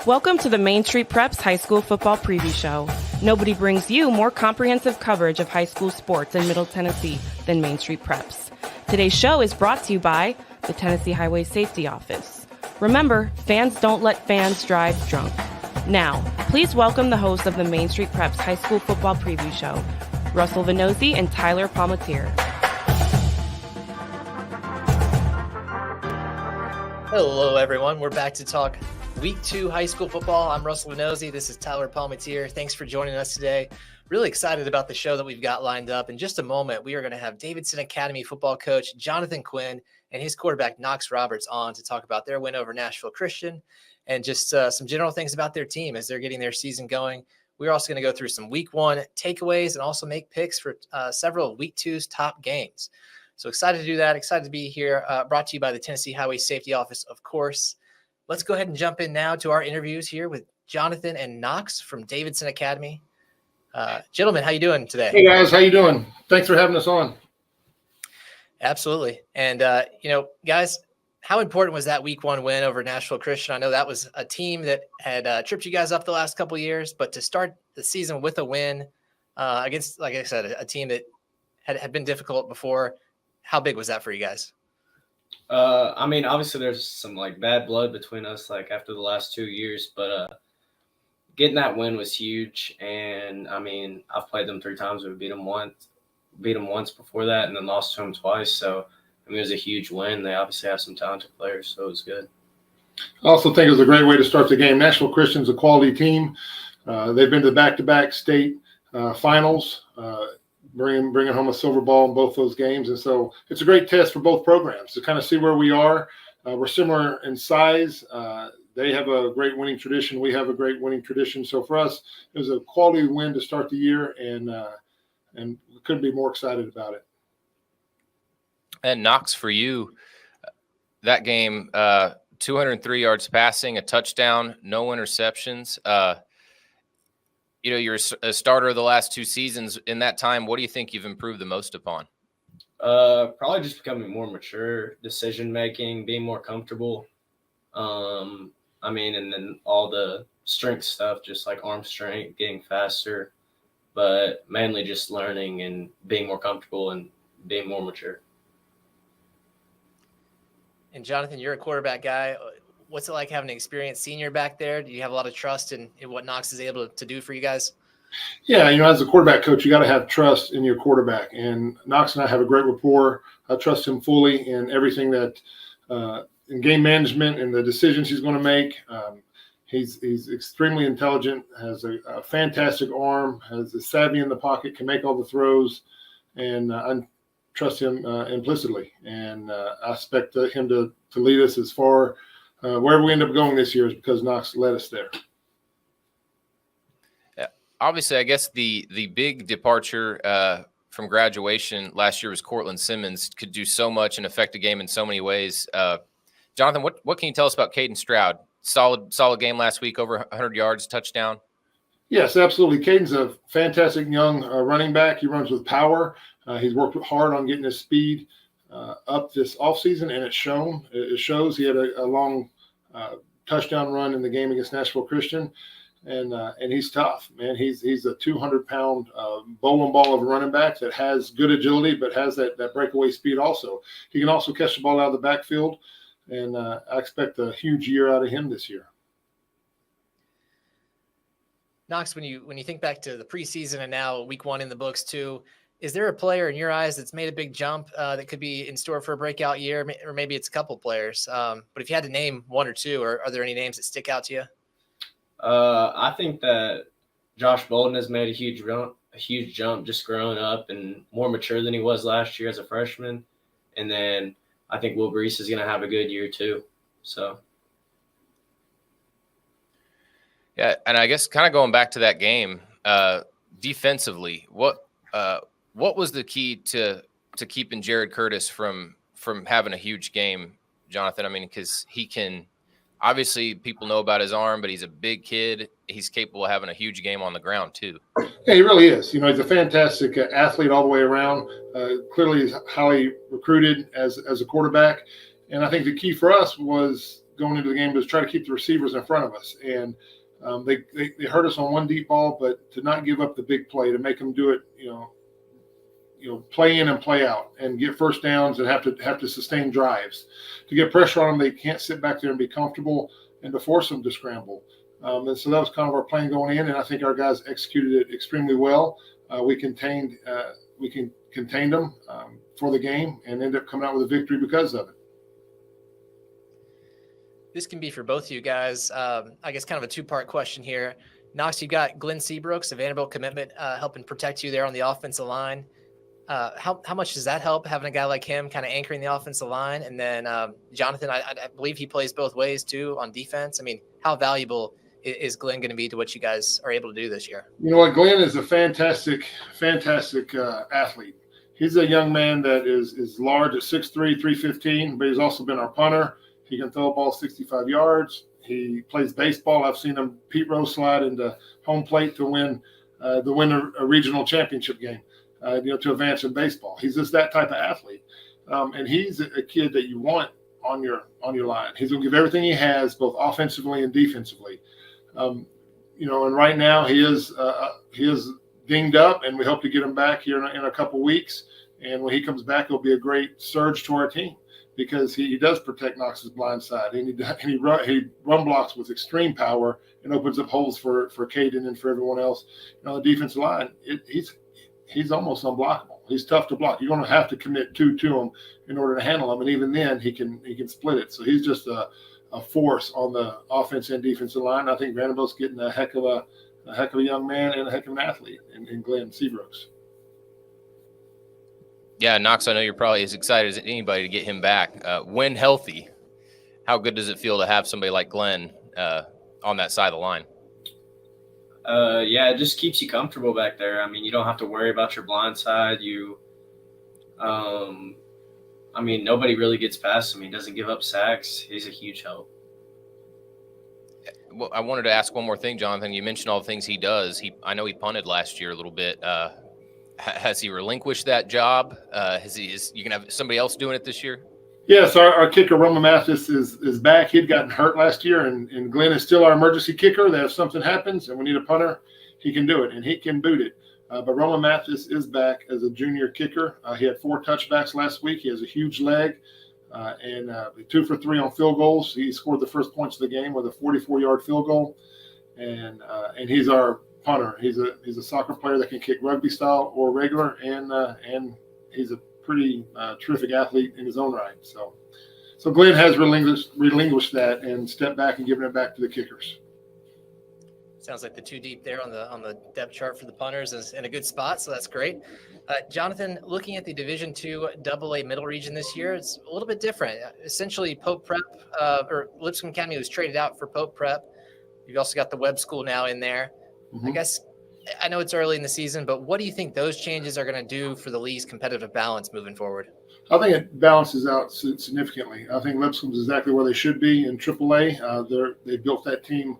Welcome to the Main Street Preps High School Football Preview Show. Nobody brings you more comprehensive coverage of high school sports in Middle Tennessee than Main Street Preps. Today's show is brought to you by the Tennessee Highway Safety Office. Remember, fans don't let fans drive drunk. Now, please welcome the hosts of the Main Street Preps High School Football Preview Show, Russell Vannozzi and Tyler Palmateer. Hello, everyone. We're back to talk Week 2 high school football. I'm Russell Vannozzi. This is Tyler Palmateer. Thanks for joining us today. Really excited about the show that we've got lined up. In just a moment, we are going to have Davidson Academy football coach Jonathan Quinn and his quarterback Knox on to talk about their win over Nashville Christian and just some general things about their team as they're getting their season going. We're also going to go through some Week 1 takeaways and also make picks for several Week 2's top games. So excited to do that. Excited to be here. Brought to you by the Tennessee Highway Safety Office, of course. Let's go ahead and jump in now to our interviews here with Jonathan and Knox from Davidson Academy. Gentlemen, how you doing today? Hey, guys. How you doing? Thanks for having us on. Absolutely. And, guys, how important was that Week 1 win over Nashville Christian? I know that was a team that had tripped you guys up the last couple of years, but to start the season with a win against, like I said, a team that had been difficult before, how big was that for you guys? Obviously there's some bad blood between us after the last 2 years, but getting that win was huge. And I've played them 3 times. We beat them once before that, and then lost to them twice. So it was a huge win. They obviously have some talented players, so it was good. I also think it was a great way to start the game. Nashville Christian's a quality team. They've been to back-to-back state finals. Bringing home a silver ball in both those games. And so it's a great test for both programs to kind of see where we are. We're similar in size. They have a great winning tradition. We have a great winning tradition. So for us, it was a quality win to start the year, and we couldn't be more excited about it. And Knox, for you, that game, 203 yards passing, a touchdown, no interceptions. You're a starter of the last 2 seasons. In that time, what do you think you've improved the most upon? Probably just becoming more mature, decision-making, being more comfortable. And then all the strength stuff, just arm strength, getting faster, but mainly just learning and being more comfortable and being more mature. And Jonathan, you're a quarterback guy. What's it like having an experienced senior back there? Do you have a lot of trust in what Knox is able to do for you guys? Yeah, as a quarterback coach, you got to have trust in your quarterback. And Knox and I have a great rapport. I trust him fully in everything that in game management and the decisions he's going to make. He's extremely intelligent, has a fantastic arm, has a savvy in the pocket, can make all the throws, and I trust him implicitly. And I expect him to lead us as far wherever we end up going this year is because Knox led us there. Yeah, obviously, I guess the big departure from graduation last year was Cortland Simmons. Could do so much and affect the game in so many ways. Jonathan, what can you tell us about Caden Stroud? Solid game last week, over 100 yards, touchdown. Yes, absolutely. Caden's a fantastic young running back. He runs with power. He's worked hard on getting his speed up this offseason, and it's shown. It shows. He had a long touchdown run in the game against Nashville Christian, and he's tough, man. He's a 200-pound bowling ball of a running back that has good agility, but has that breakaway speed also. He can also catch the ball out of the backfield, and I expect a huge year out of him this year. Knox, when you think back to the preseason and now Week 1 in the books too, is there a player in your eyes that's made a big jump that could be in store for a breakout year? Or maybe it's a couple players. But if you had to name 1 or 2, are there any names that stick out to you? I think that Josh Bolden has made a huge jump just growing up and more mature than he was last year as a freshman. And then I think Will Brees is going to have a good year too. So. Yeah, and I guess kind of going back to that game, defensively, what was the key to keeping Jared Curtis from having a huge game, Jonathan? Because he can – obviously people know about his arm, but he's a big kid. He's capable of having a huge game on the ground too. Yeah, he really is. He's a fantastic athlete all the way around. Clearly he's highly recruited as a quarterback. And I think the key for us was going into the game was try to keep the receivers in front of us. And they hurt us on one deep ball, but to not give up the big play, to make them do it, play in and play out and get first downs and have to sustain drives. To get pressure on them, they can't sit back there and be comfortable, and to force them to scramble. And so that was kind of our plan going in, and I think our guys executed it extremely well. We contained them for the game and ended up coming out with a victory because of it. This can be for both of you guys. I guess kind of a two-part question here. Knox, you got Glenn Seabrooks, a Vanderbilt commitment, helping protect you there on the offensive line. How much does that help, having a guy like him kind of anchoring the offensive line? And then Jonathan, I believe he plays both ways too on defense. I mean, how valuable is Glenn going to be to what you guys are able to do this year? You know what? Glenn is a fantastic athlete. He's a young man that is large at 6'3", 315, but he's also been our punter. He can throw a ball 65 yards. He plays baseball. I've seen him Pete Rose slide into home plate to win a regional championship game, to advance in baseball. He's just that type of athlete. And he's a kid that you want on your line. He's going to give everything he has, both offensively and defensively. And right now he is dinged up, and we hope to get him back here in a couple weeks. And when he comes back, it'll be a great surge to our team, because he does protect Knox's blind side, and he run blocks with extreme power and opens up holes for Caden and for everyone else. The defensive line, he's almost unblockable. He's tough to block. You're going to have to commit two to him in order to handle him, and even then he can split it. So he's just a force on the offense and defensive line. I think Vanderbilt's getting a heck of a young man and a heck of an athlete in Glenn Seabrooks. Yeah, Knox, I know you're probably as excited as anybody to get him back. When healthy, how good does it feel to have somebody like Glenn on that side of the line? Yeah, it just keeps you comfortable back there. I mean, you don't have to worry about your blind side. Nobody really gets past him. He doesn't give up sacks. He's a huge help. Well, I wanted to ask one more thing, Jonathan. You mentioned all the things he does. I know he punted last year a little bit. Has he relinquished that job? You can have somebody else doing it this year? Yes, our kicker, Roman Mathis, is back. He'd gotten hurt last year, and Glenn is still our emergency kicker. That if something happens and we need a punter, he can do it, and he can boot it. But Roman Mathis is back as a junior kicker. He had 4 touchbacks last week. He has a huge leg, and 2 for 3 on field goals. He scored the first points of the game with a 44-yard field goal, and he's our punter. He's a soccer player that can kick rugby style or regular, and he's a pretty terrific athlete in his own right. So Glenn has relinquished that and stepped back and given it back to the kickers. Sounds like the 2 deep there on the depth chart for the punters is in a good spot, so that's great. Jonathan, looking at the Division II AA middle region this year, it's a little bit different. Essentially, Pope Prep or Lipscomb Academy was traded out for Pope Prep. You've also got the Webb School now in there. Mm-hmm. I guess I know it's early in the season, but what do you think those changes are going to do for the league's competitive balance moving forward? I think it balances out significantly. I think Lipscomb's exactly where they should be in AAA. They built that team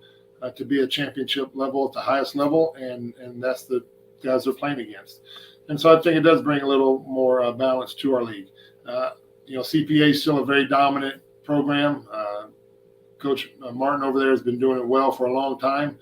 to be a championship level at the highest level, and that's the guys they're playing against. And so I think it does bring a little more balance to our league. CPA is still a very dominant program. Coach Martin over there has been doing it well for a long time.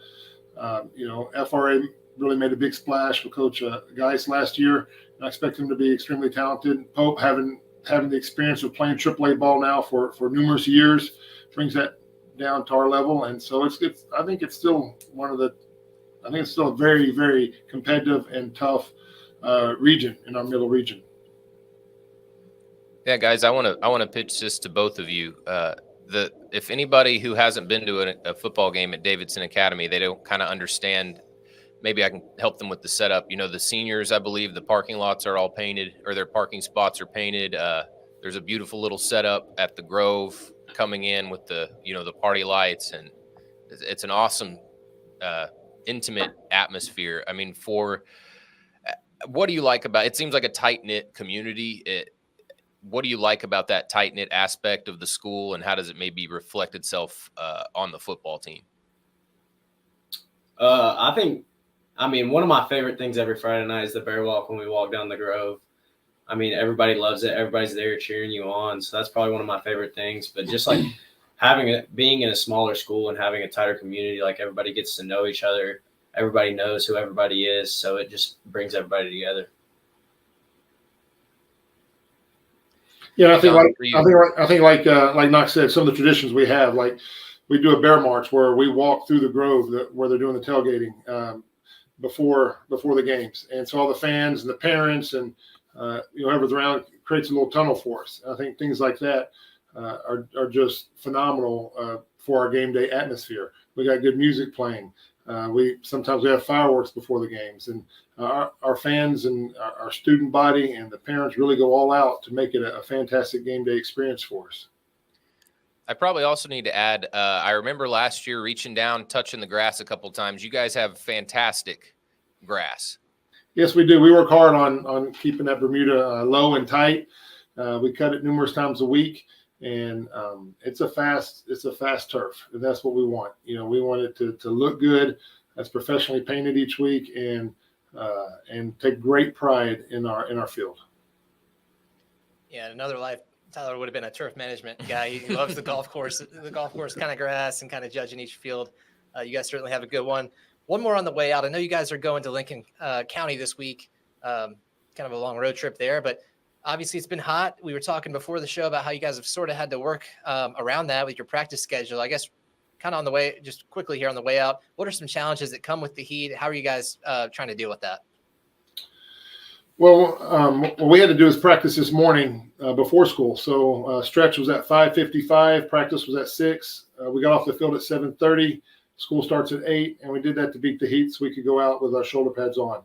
FRA really made a big splash with Coach Geis last year. I expect him to be extremely talented. Pope, having the experience of playing AAA ball now for numerous years, brings that down to our level. And so I think it's still a very, very competitive and tough region in our middle region. Yeah, guys, I want to pitch this to both of you. If anybody who hasn't been to a football game at Davidson Academy, they don't kind of understand. Maybe I can help them with the setup. The seniors, I believe the parking lots are all painted, or their parking spots are painted. There's a beautiful little setup at the Grove coming in with the party lights, and it's an awesome, intimate atmosphere. I mean, what do you like about it? Seems like a tight-knit community. What do you like about that tight-knit aspect of the school, and how does it maybe reflect itself on the football team? One of my favorite things every Friday night is the bear walk when we walk down the Grove. I mean, everybody loves it. Everybody's there cheering you on. So that's probably one of my favorite things. But just like being in a smaller school and having a tighter community, like everybody gets to know each other. Everybody knows who everybody is. So it just brings everybody together. Yeah, I think like Knox said, some of the traditions we have, like we do a bear march where we walk through the grove where they're doing the tailgating before the games, and so all the fans and the parents and whoever's around creates a little tunnel for us. I think things like that are just phenomenal for our game day atmosphere. We got good music playing. Sometimes we have fireworks before the games, and our fans and our student body and the parents really go all out to make it a fantastic game day experience for us. I probably also need to add, I remember last year reaching down, touching the grass a couple times. You guys have fantastic grass. Yes, we do. We work hard on keeping that Bermuda low and tight. We cut it numerous times a week, and it's a fast turf, and that's what we want. We want it to look good. That's professionally painted each week, and take great pride in our field. Yeah, in another life, Tyler would have been a turf management guy. He loves the golf course kind of grass and kind of judging each field. You guys certainly have a good one. One more on the way out. I know you guys are going to Lincoln County this week, kind of a long road trip there, but obviously it's been hot. We were talking before the show about how you guys have sort of had to work around that with your practice schedule. I guess kind of on the way, just quickly here on the way out, what are some challenges that come with the heat? How are you guys trying to deal with that? Well, what we had to do is practice this morning before school. So stretch was at 5:55. Practice was at 6. We got off the field at 7:30. School starts at 8, and we did that to beat the heat so we could go out with our shoulder pads on.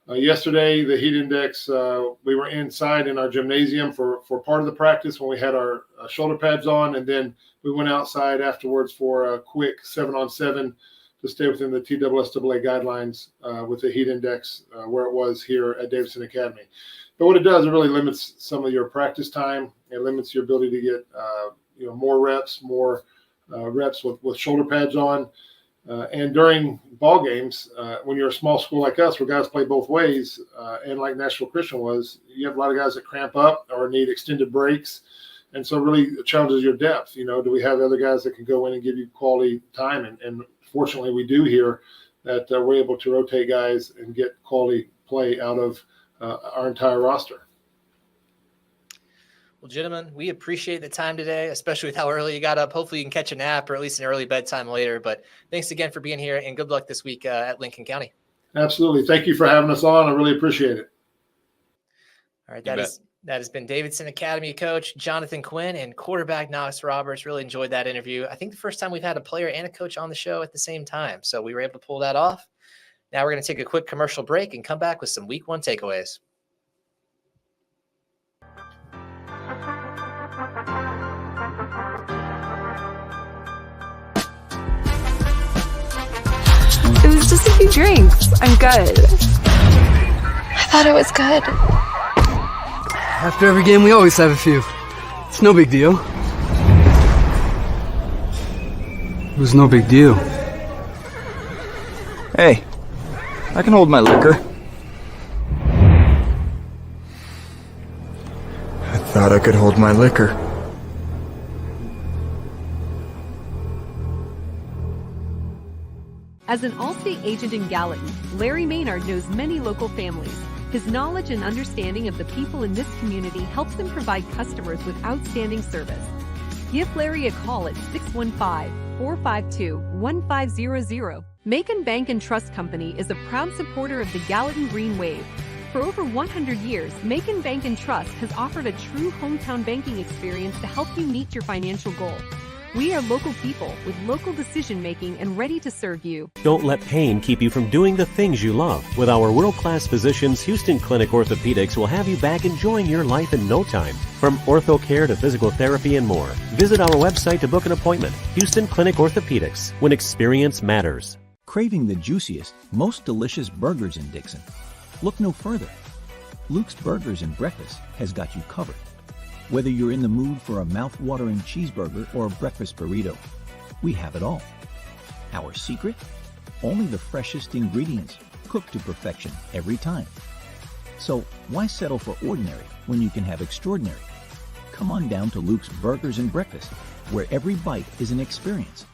Yesterday, the heat index, we were inside in our gymnasium for part of the practice when we had our shoulder pads on, and then we went outside afterwards for a quick 7-on-7 to stay within the TSSAA guidelines with the heat index where it was here at Davidson Academy. But what it does, it really limits some of your practice time. It limits your ability to get more reps with shoulder pads on. And during ball games, when you're a small school like us, where guys play both ways, and like Nashville Christian was, you have a lot of guys that cramp up or need extended breaks. And so it really challenges your depth. Do we have other guys that can go in and give you quality time? And fortunately, we do here that we're able to rotate guys and get quality play out of our entire roster. Well, gentlemen, we appreciate the time today, especially with how early you got up. Hopefully you can catch a nap or at least an early bedtime later. But thanks again for being here, and good luck this week at Lincoln County. Absolutely. Thank you for having us on. I really appreciate it. All right. That has been Davidson Academy coach Jonathan Quinn and quarterback Knox Roberts. Really enjoyed that interview. I think the first time we've had a player and a coach on the show at the same time. So we were able to pull that off. Now we're going to take a quick commercial break and come back with some week 1 takeaways. It was just a few drinks. I'm good. I thought it was good. After every game, we always have a few. It's no big deal. It was no big deal. Hey, I can hold my liquor. I thought I could hold my liquor. As an Allstate agent in Gallatin, Larry Maynard knows many local families. His knowledge and understanding of the people in this community helps him provide customers with outstanding service. Give Larry a call at 615-452-1500. Macon Bank and Trust Company is a proud supporter of the Gallatin Green Wave. For over 100 years, Macon Bank and Trust has offered a true hometown banking experience to help you meet your financial goals. We are local people with local decision-making and ready to serve you. Don't let pain keep you from doing the things you love. With our world-class physicians, Houston Clinic Orthopedics will have you back enjoying your life in no time. From ortho care to physical therapy and more. Visit our website to book an appointment. Houston Clinic Orthopedics, when experience matters. Craving the juiciest, most delicious burgers in Dixon? Look no further. Luke's Burgers and Breakfast has got you covered. Whether you're in the mood for a mouth-watering cheeseburger or a breakfast burrito, we have it all. Our secret? Only the freshest ingredients, cooked to perfection every time. So why settle for ordinary when you can have extraordinary? come on down to Luke's Burgers and Breakfast, where every bite is an experience.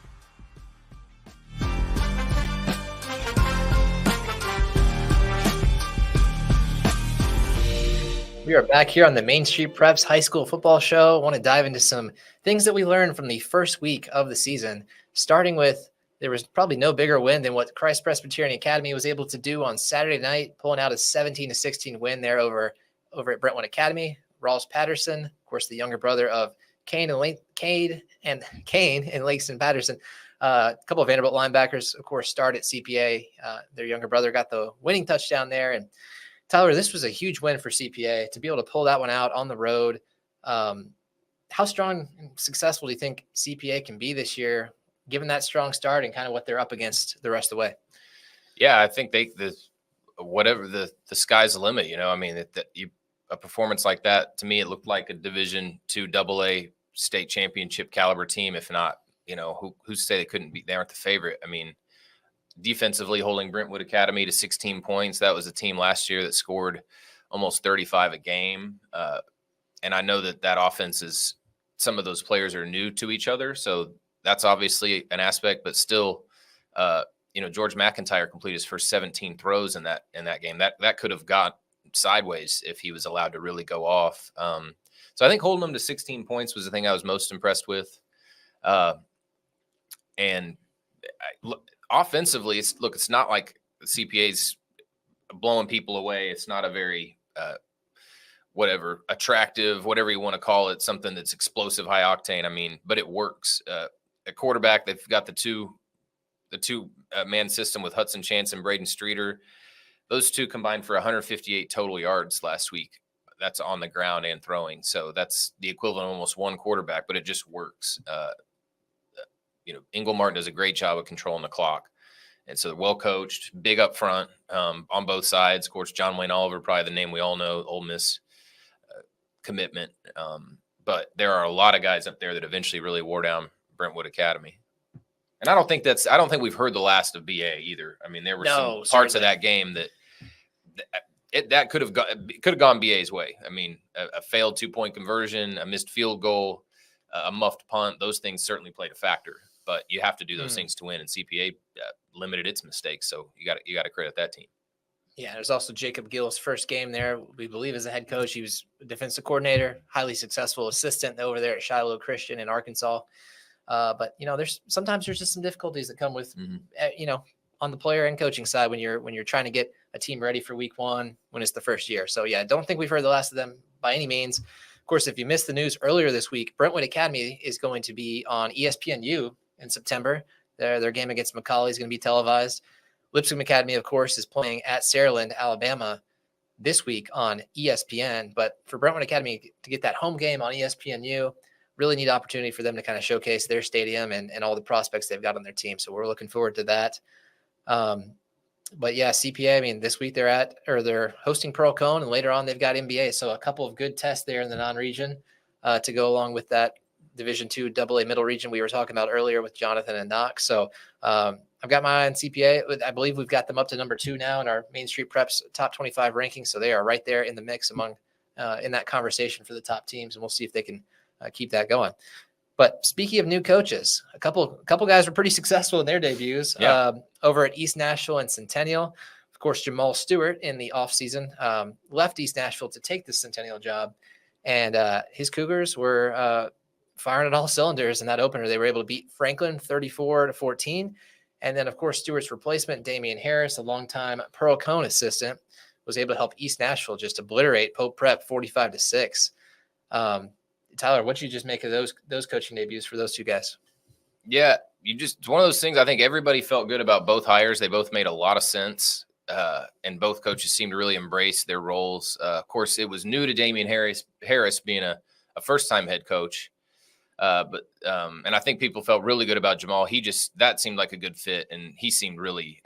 We are back here on the Main Street Preps High School Football Show. I want to dive into some things that we learned from the first week of the season, starting with there was probably no bigger win than what Christ Presbyterian Academy was able to do on Saturday night, pulling out a 17-16 win there over at Brentwood Academy. Rawls Patterson, of course, the younger brother of Kane and Langston Patterson. A couple of Vanderbilt linebackers, of course, start at CPA. Their younger brother got the winning touchdown there. And Tyler, this was a huge win for CPA to be able to pull that one out on the road. How strong and successful do you think CPA can be this year, given that strong start and kind of what they're up against the rest of the way? Yeah, I think the sky's the limit. I mean, a performance like that, to me, it looked like a Division II AA state championship caliber team. If not, who's to say they couldn't be? They aren't the favorite. I mean, defensively holding Brentwood Academy to 16 points. That was a team last year that scored almost 35 a game. And I know that offense is, some of those players are new to each other. So that's obviously an aspect, but still, George McIntyre completed his first 17 throws in that game. That could have got sideways if he was allowed to really go off. So I think holding them to 16 points was the thing I was most impressed with. Offensively, it's not like the CPA's blowing people away. It's not a very attractive, whatever you want to call it, something that's explosive, high octane. I mean, but it works. At quarterback, they've got the two man system with Hudson Chance and Braden Streeter. Those two combined for 158 total yards last week. That's on the ground and throwing. So that's the equivalent of almost one quarterback, but it just works. Ingle Martin does a great job of controlling the clock. And so they're well coached, big up front on both sides. Of course, John Wayne Oliver, probably the name we all know, Ole Miss commitment. But there are a lot of guys up there that eventually really wore down Brentwood Academy. And I don't think we've heard the last of BA either. I mean, there were some parts of that game that could have gone BA's way. I mean, a failed 2-point conversion, a missed field goal, a muffed punt, those things certainly played a factor. But you have to do those things to win, and CPA limited its mistakes. So you got to credit that team. Yeah, there's also Jacob Gill's first game there, we believe, as a head coach. He was a defensive coordinator, highly successful assistant over there at Shiloh Christian in Arkansas. But there's just some difficulties that come with on the player and coaching side when you're trying to get a team ready for week one when it's the first year. So yeah, I don't think we've heard the last of them by any means. Of course, if you missed the news earlier this week, Brentwood Academy is going to be on ESPNU in September. Their game against McCallie is going to be televised. Lipscomb Academy, of course, is playing at Saraland, Alabama this week on ESPN. But for Brentwood Academy to get that home game on ESPNU, really neat opportunity for them to kind of showcase their stadium and all the prospects they've got on their team. So we're looking forward to that. But yeah, CPA, I mean, this week they're hosting Pearl Cone, and later on they've got NBA. So a couple of good tests there in the non-region to go along with that Division II AA middle region we were talking about earlier with Jonathan and Knox. So I've got my eye on CPA. I believe we've got them up to number 2 now in our Main Street Preps top 25 rankings. So they are right there in the mix among in that conversation for the top teams, and we'll see if they can keep that going. But speaking of new coaches, a couple guys were pretty successful in their debuts over at East Nashville and Centennial. Of course, Jamal Stewart in the offseason left East Nashville to take the Centennial job, and his Cougars were firing at all cylinders in that opener. They were able to beat Franklin 34-14. And then, of course, Stewart's replacement, Damian Harris, a longtime Pearl Cone assistant, was able to help East Nashville just obliterate Pope Prep 45-6. Tyler, what you just make of those coaching debuts for those two guys? Yeah, it's one of those things. I think everybody felt good about both hires. They both made a lot of sense, and both coaches seemed to really embrace their roles. Of course, it was new to Damian Harris being a first-time head coach. And I think people felt really good about Jamal. That seemed like a good fit, and he seemed really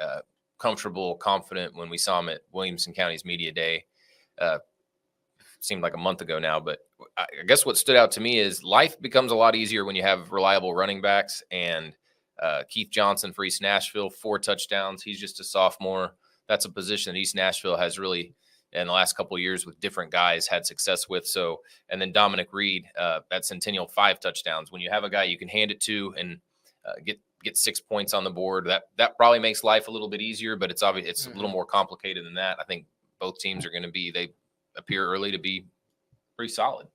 comfortable, confident when we saw him at Williamson County's media day. Seemed like a month ago now, but I guess what stood out to me is life becomes a lot easier when you have reliable running backs. And Keith Johnson for East Nashville, 4 touchdowns. He's just a sophomore. That's a position that East Nashville has really in the last couple of years with different guys had success with. So, and then Dominic Reed at Centennial, 5 touchdowns. When you have a guy you can hand it to and get 6 points on the board, that probably makes life a little bit easier, but it's obvious it's a little more complicated than that. I think both teams are going to be, they appear early to be pretty solid.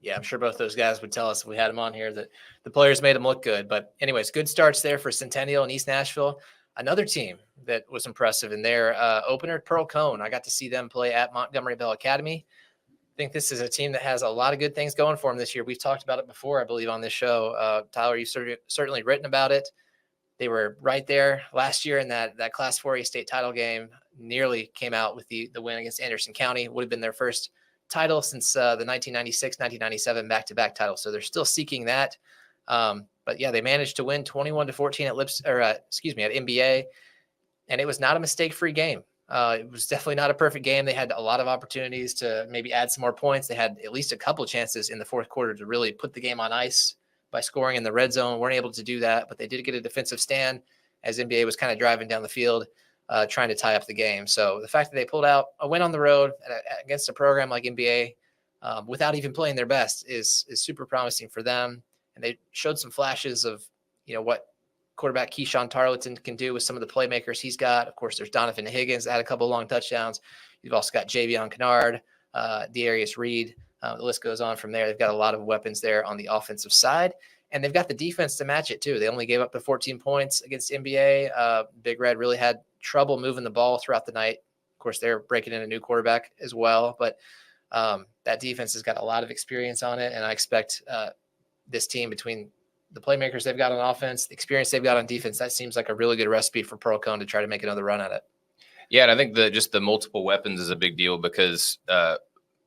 Yeah, I'm sure both those guys would tell us if we had them on here that the players made them look good. But anyways, good starts there for Centennial and East Nashville. Another team that was impressive in their opener, Pearl Cone. I got to see them play at Montgomery Bell Academy. I think this is a team that has a lot of good things going for them this year. We've talked about it before, I believe, on this show. Tyler, you've certainly written about it. They were right there last year in that Class 4A state title game. Nearly came out with the win against Anderson County. Would have been their first title since the 1996-1997 back-to-back title. So they're still seeking that. But yeah, they managed to win 21-14 at NBA, and it was not a mistake-free game. It was definitely not a perfect game. They had a lot of opportunities to maybe add some more points. They had at least a couple chances in the fourth quarter to really put the game on ice by scoring in the red zone. Weren't able to do that, but they did get a defensive stand as NBA was kind of driving down the field, trying to tie up the game. So the fact that they pulled out a win on the road against a program like NBA without even playing their best is super promising for them. And they showed some flashes of, what quarterback Keyshawn Tarleton can do with some of the playmakers he's got. Of course, there's Donovan Higgins that had a couple of long touchdowns. You've also got Javion Kennard, Dearius Reed. The list goes on from there. They've got a lot of weapons there on the offensive side, and they've got the defense to match it too. They only gave up the 14 points against NBA. Big Red really had trouble moving the ball throughout the night. Of course, they're breaking in a new quarterback as well, but that defense has got a lot of experience on it, and I expect this team, between the playmakers they've got on offense, the experience they've got on defense, that seems like a really good recipe for Pearl Cone to try to make another run at it. Yeah, and I think just the multiple weapons is a big deal because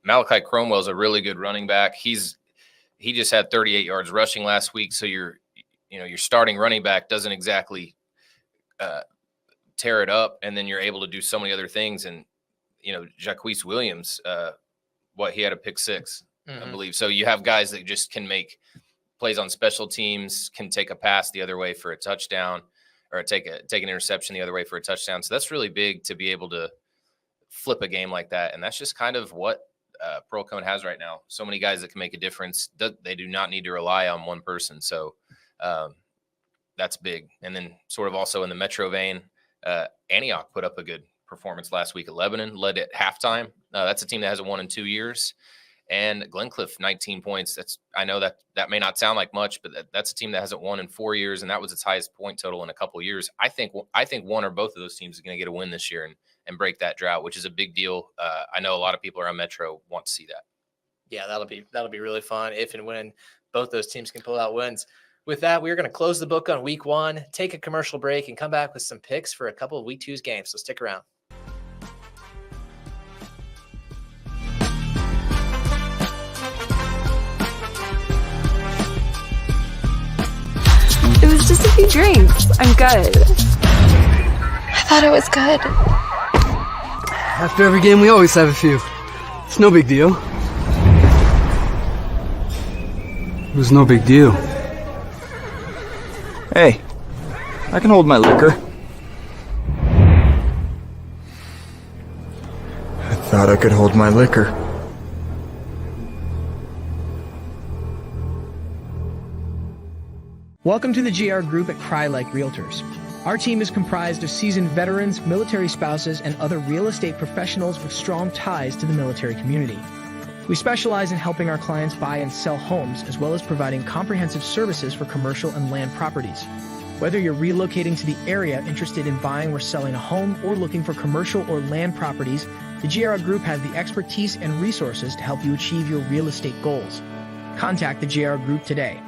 Malachi Cromwell's a really good running back. He just had 38 yards rushing last week, so your starting running back doesn't exactly tear it up, and then you're able to do so many other things. And Jacquees Williams, he had a pick 6, I believe. So you have guys that just can make plays on special teams, can take a pass the other way for a touchdown, or take an interception the other way for a touchdown. So that's really big to be able to flip a game like that. And that's just kind of what Pearl Cone has right now. So many guys that can make a difference. They do not need to rely on one person. So that's big. And then sort of also in the Metro vein, Antioch put up a good performance last week at Lebanon, led at halftime. That's a team that hasn't won in 2 years. And Glencliff, 19 points. I know that may not sound like much, but that's a team that hasn't won in 4 years, and that was its highest point total in a couple of years. I think one or both of those teams is going to get a win this year and break that drought, which is a big deal. I know a lot of people around Metro want to see that. Yeah, that'll be really fun if and when both those teams can pull out wins. With that, we're going to close the book on week 1, take a commercial break, and come back with some picks for a couple of week 2's games. So stick around. It was just a few drinks. I'm good. I thought it was good. After every game, we always have a few. It's no big deal. It was no big deal. Hey, I can hold my liquor. I thought I could hold my liquor. Welcome to the GR Group at Cry Like Realtors. Our team is comprised of seasoned veterans, military spouses, and other real estate professionals with strong ties to the military community. We specialize in helping our clients buy and sell homes, as well as providing comprehensive services for commercial and land properties. Whether you're relocating to the area interested in buying or selling a home, or looking for commercial or land properties, the GR Group has the expertise and resources to help you achieve your real estate goals. Contact the GR Group today.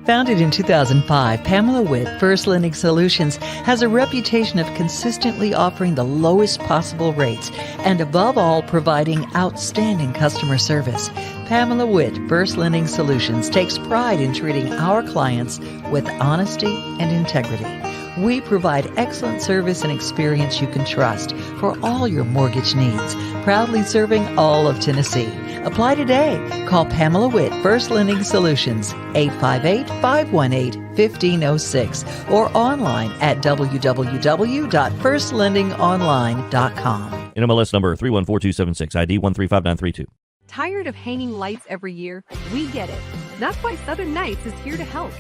Founded in 2005, Pamela Witt, First Lending Solutions, has a reputation of consistently offering the lowest possible rates and, above all, providing outstanding customer service. Pamela Witt, First Lending Solutions, takes pride in treating our clients with honesty and integrity. We provide excellent service and experience you can trust for all your mortgage needs, proudly serving all of Tennessee. Apply today. Call Pamela Witt, First Lending Solutions, 858-518-1506, or online at www.firstlendingonline.com. NMLS number 314276, ID 135932. Tired of hanging lights every year? We get it. That's why Southern Nights is here to help.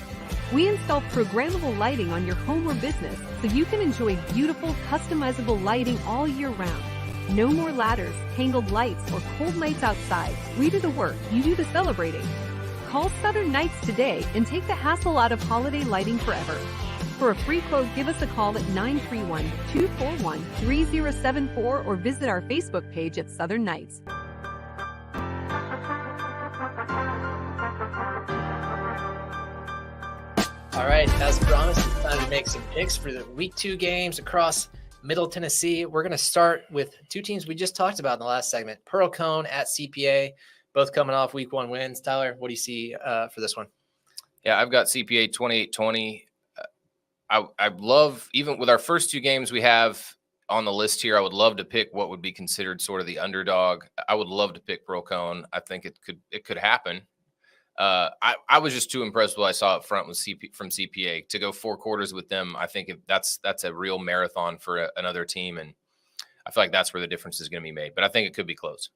We install programmable lighting on your home or business so you can enjoy beautiful, customizable lighting all year round. No more ladders, tangled lights, or cold nights outside. We do the work, you do the celebrating. Call Southern Nights today and take the hassle out of holiday lighting forever. For a free quote, give us a call at 931-241-3074 or visit our Facebook page at Southern Nights. All right, as promised, it's time to make some picks for the week 2 games across Middle Tennessee. We're going to start with 2 teams we just talked about in the last segment. Pearl Cone at CPA, both coming off week 1 wins. Tyler, what do you see for this one? Yeah, I've got CPA 28-20. I love, even with our first 2 games we have on the list here, I would love to pick what would be considered sort of the underdog. I would love to pick Pearl Cone. I think it could happen. I was just too impressed with what I saw up front with from CPA to go 4 quarters with them. I think that's a real marathon for another team, and I feel like that's where the difference is going to be made. But I think it could be close.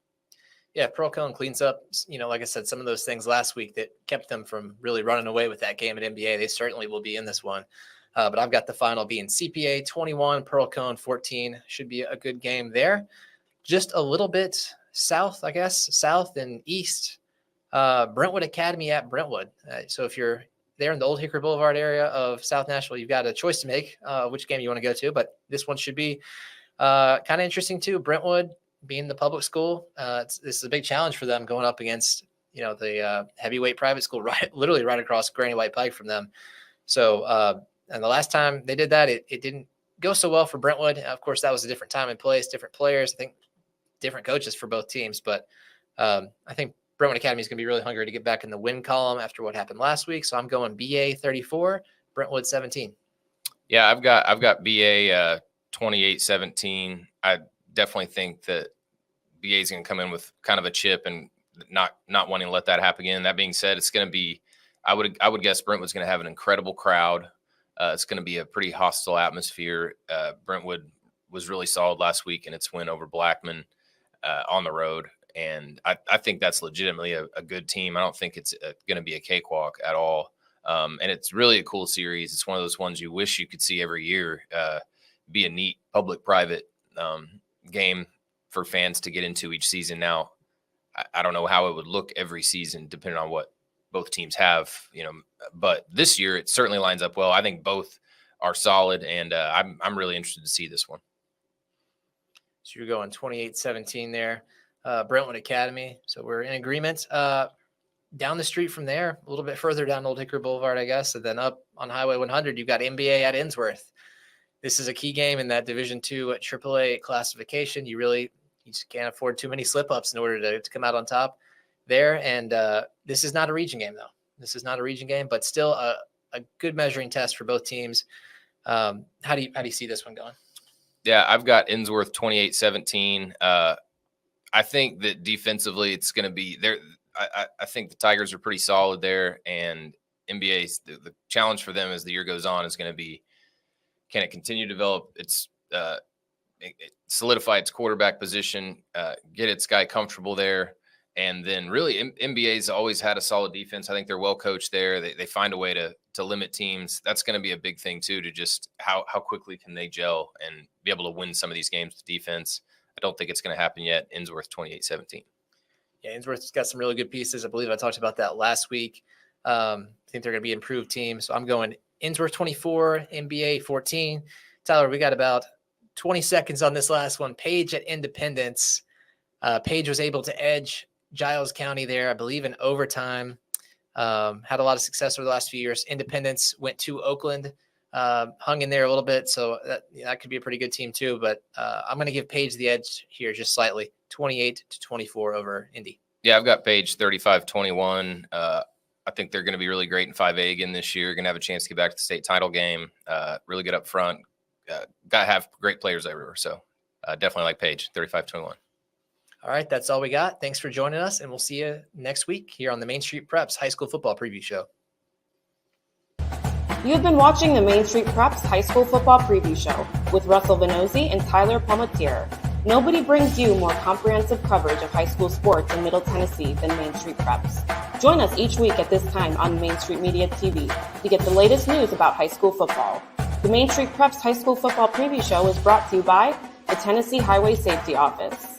Yeah, Pearl Cone cleans up, like I said, some of those things last week that kept them from really running away with that game at NBA. They certainly will be in this one. But I've got the final being CPA 21, Pearl Cone 14. Should be a good game there. Just a little bit south, I guess, south and east. Brentwood Academy at Brentwood. So if you're there in the Old Hickory Boulevard area of South Nashville, you've got a choice to make which game you want to go to. But this one should be kind of interesting too. Brentwood being the public school, this is a big challenge for them going up against the heavyweight private school literally right across Granny White Pike from them. So and the last time they did that, it didn't go so well for Brentwood. Of course, that was a different time and place, different players. I think different coaches for both teams. But I think Brentwood Academy is going to be really hungry to get back in the win column after what happened last week. So I'm going BA 34, Brentwood 17. Yeah, I've got BA 28-17. I definitely think that BA is going to come in with kind of a chip and not wanting to let that happen again. That being said, it's going to be, I would guess Brentwood's going to have an incredible crowd. It's going to be a pretty hostile atmosphere. Brentwood was really solid last week in its win over Blackman on the road. And I think that's legitimately a good team. I don't think it's going to be a cakewalk at all. And it's really a cool series. It's one of those ones you wish you could see every year. Be a neat public-private game for fans to get into each season. Now, I don't know how it would look every season depending on what both teams have, but this year it certainly lines up well. I think both are solid, and I'm really interested to see this one. So you're going 28-17 there. Brentwood Academy. So we're in agreement. Down the street from there, a little bit further down Old Hickory Boulevard, I guess, and then up on Highway 100, you've got NBA at Innsworth. This is a key game in that Division II AAA classification. You just can't afford too many slip-ups in order to come out on top there. And this is not a region game, though. This is not a region game, but still a good measuring test for both teams. How do you see this one going? Yeah, I've got Innsworth 28-17. I think that defensively it's going to be there. I think the Tigers are pretty solid there, and NBA's the challenge for them as the year goes on is going to be, can it continue to develop its solidify its quarterback position, get its guy comfortable there, and then really NBA's always had a solid defense. I think they're well coached there. They find a way to limit teams. That's going to be a big thing too, to just how quickly can they gel and be able to win some of these games with defense. I don't think it's going to happen yet. Innsworth 28-17. Yeah, Innsworth's got some really good pieces. I believe I talked about that last week. I think they're going to be an improved team. So I'm going Innsworth 24, NBA 14. Tyler, we got about 20 seconds on this last one. Page at Independence. Page was able to edge Giles County there, I believe, in overtime. Had a lot of success over the last few years. Independence went to Oakland. Hung in there a little bit, so that could be a pretty good team too. But I'm going to give Page the edge here just slightly, 28-24 over Indy. Yeah, I've got Page 35-21. I think they're going to be really great in 5A again this year. Going to have a chance to get back to the state title game. Really good up front. Got to have great players everywhere. So definitely like Page 35-21. All right, that's all we got. Thanks for joining us, and we'll see you next week here on the Main Street Preps High School Football Preview Show. You've been watching the Main Street Preps High School Football Preview Show with Russell Vannozzi and Tyler Palmateer. Nobody brings you more comprehensive coverage of high school sports in Middle Tennessee than Main Street Preps. Join us each week at this time on Main Street Media TV to get the latest news about high school football. The Main Street Preps High School Football Preview Show is brought to you by the Tennessee Highway Safety Office.